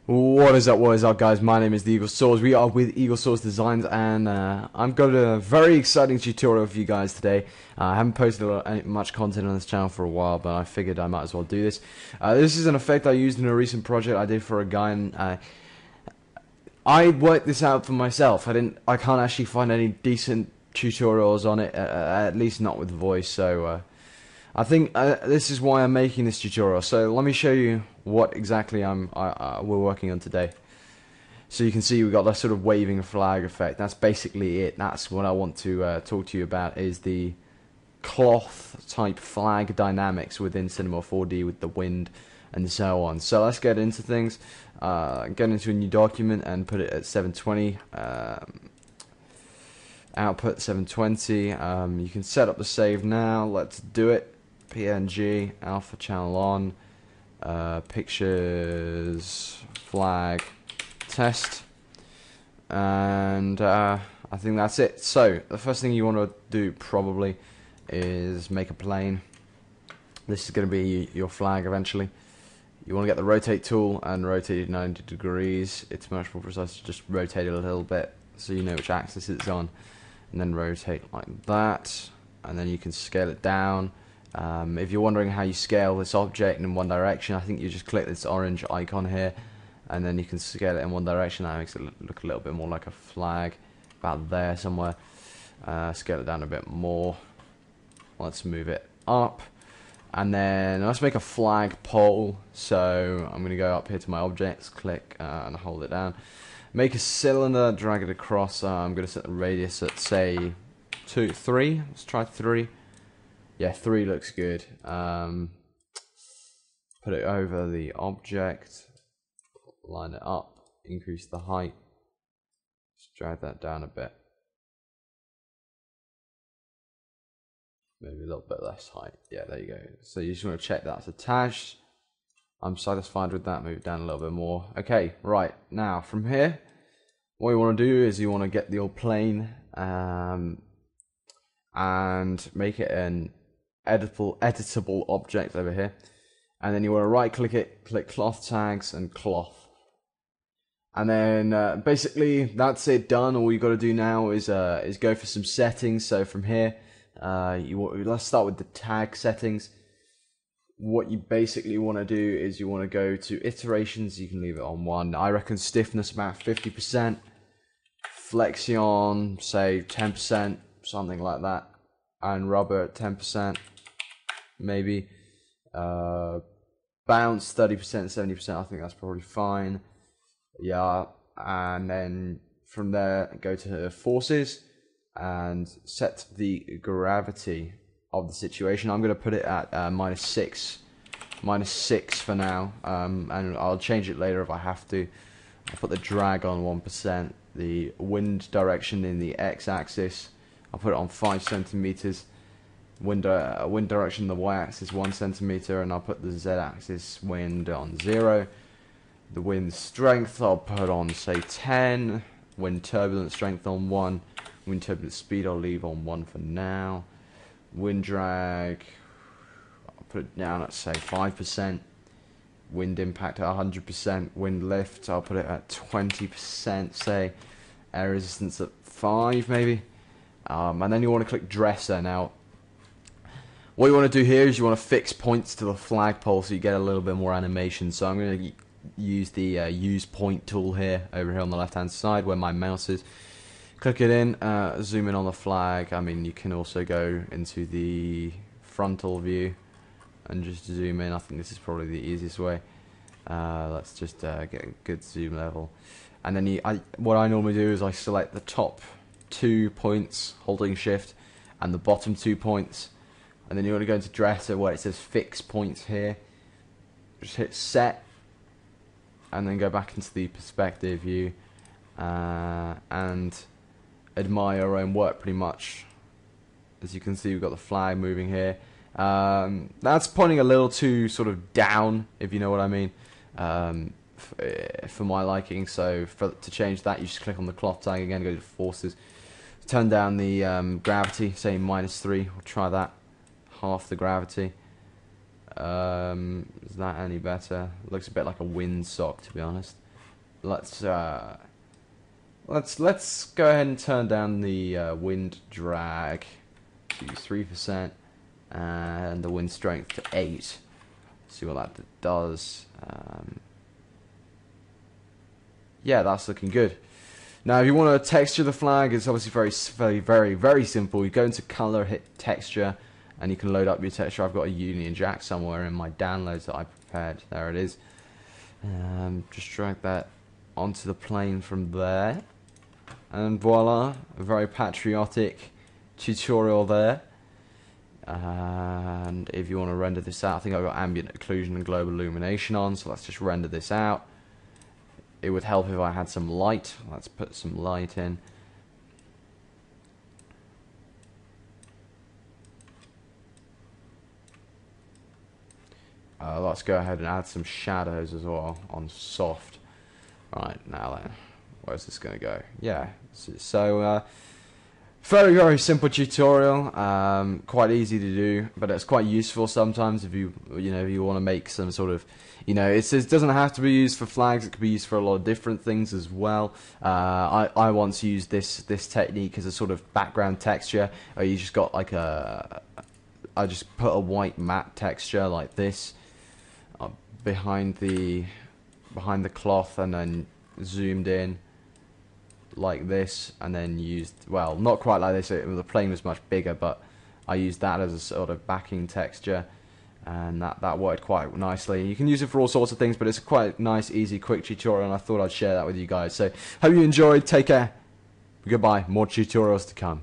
What is up guys, my name is the Eagle Source. We are with Eagle Source Designs and I've got a very exciting tutorial for you guys today. I haven't posted much content on this channel for a while, but I figured I might as well do this. This is an effect I used in a recent project I did for a guy, and I worked this out for myself. I can't actually find any decent tutorials on it, at least not with voice, so I think this is why I'm making this tutorial. So let me show you what exactly we're working on today. So you can see we've got that sort of waving flag effect. That's basically it. That's what I want to talk to you about, is the cloth type flag dynamics within Cinema 4D with the wind and so on. So let's get into things. Get into a new document and put it at 720. Output 720. You can set up the save now. Let's do it. PNG, alpha channel on, pictures, flag, test, and I think that's it. So the first thing you want to do probably is make a plane. This is going to be your flag eventually. You want to get the rotate tool and rotate it 90 degrees. It's much more precise to just rotate it a little bit so you know which axis it's on, and then rotate like that, and then you can scale it down. If you're wondering how you scale this object in one direction, I think you just click this orange icon here and then you can scale it in one direction. That makes it look a little bit more like a flag, about there somewhere. Scale it down a bit more. Let's move it up, and then let's make a flag pole. So I'm going to go up here to my objects, click and hold it down. Make a cylinder, drag it across. I'm going to set the radius at, say, 3. Let's try 3. Yeah, 3 looks good. Put it over the object, line it up, increase the height, just drag that down a bit. Maybe a little bit less height. Yeah, there you go. So you just want to check that's attached. I'm satisfied with that. Move it down a little bit more. Okay, right. Now, from here, what you want to do is you want to get the old plane and make it an editable object over here, and then you want to right click it, click cloth tags and cloth, and then basically that's it, done. All you got to do now is go for some settings. So from here, let's start with the tag settings. What you basically want to do is you want to go to iterations. You can leave it on 1. I reckon stiffness about 50%, flexion say 10%, something like that, and rubber at 10%. Maybe bounce 30%, 70%. I think that's probably fine. Yeah, and then from there go to forces and set the gravity of the situation. I'm going to put it at -6 for now, and I'll change it later if I have to. I'll put the drag on 1%, the wind direction in the x-axis I'll put it on 5 centimeters. Wind direction, the y-axis 1 centimeter, and I'll put the z-axis wind on 0. The wind strength I'll put on, say, 10. Wind turbulence strength on 1. Wind turbulence speed I'll leave on 1 for now. Wind drag I'll put it down at, say, 5%. Wind impact at 100%. Wind lift I'll put it at 20%, say. Air resistance at 5 maybe. And then you want to click dresser. Now, what you want to do here is you want to fix points to the flagpole so you get a little bit more animation. So I'm going to use the use point tool here, over here on the left hand side where my mouse is. Click it in, zoom in on the flag. I mean, you can also go into the frontal view and just zoom in. I think this is probably the easiest way. Let's just get a good zoom level. And then what I normally do is I select the top 2 points holding shift and the bottom 2 points, and then you want to go into dresser where it says fix points here. Just hit set and then go back into the perspective view and admire your own work pretty much. As you can see, we've got the flag moving here. That's pointing a little too sort of down, if you know what I mean, for my liking. So to change that, you just click on the cloth tag again, go to forces, turn down the gravity, say -3. We'll try that, half the gravity. Is that any better? Looks a bit like a windsock, to be honest. let's go ahead and turn down the wind drag to 3% and the wind strength to 8. See what that does. Yeah, that's looking good. Now, if you want to texture the flag, it's obviously very simple. You go into color, hit texture, and you can load up your texture. I've got a Union Jack somewhere in my downloads that I prepared. There it is. Just drag that onto the plane from there, and voila, a very patriotic tutorial there. And if you want to render this out, I think I've got ambient occlusion and global illumination on, so let's just render this out. It would help if I had some light. Let's put some light in. Let's go ahead and add some shadows as well on soft. Right, now then, where's this going to go? Yeah, so very simple tutorial, quite easy to do, but it's quite useful sometimes if you want to make some sort of, it doesn't have to be used for flags, it could be used for a lot of different things as well. I once used this technique as a sort of background texture, or you just got like I just put a white matte texture like this behind the cloth, and then zoomed in like this, and then used, well, not quite like this, the plane was much bigger, but I used that as a sort of backing texture, and that worked quite nicely. You can use it for all sorts of things, but it's a quite nice, easy, quick tutorial, and I thought I'd share that with you guys. So hope you enjoyed. Take care. Goodbye. More tutorials to come.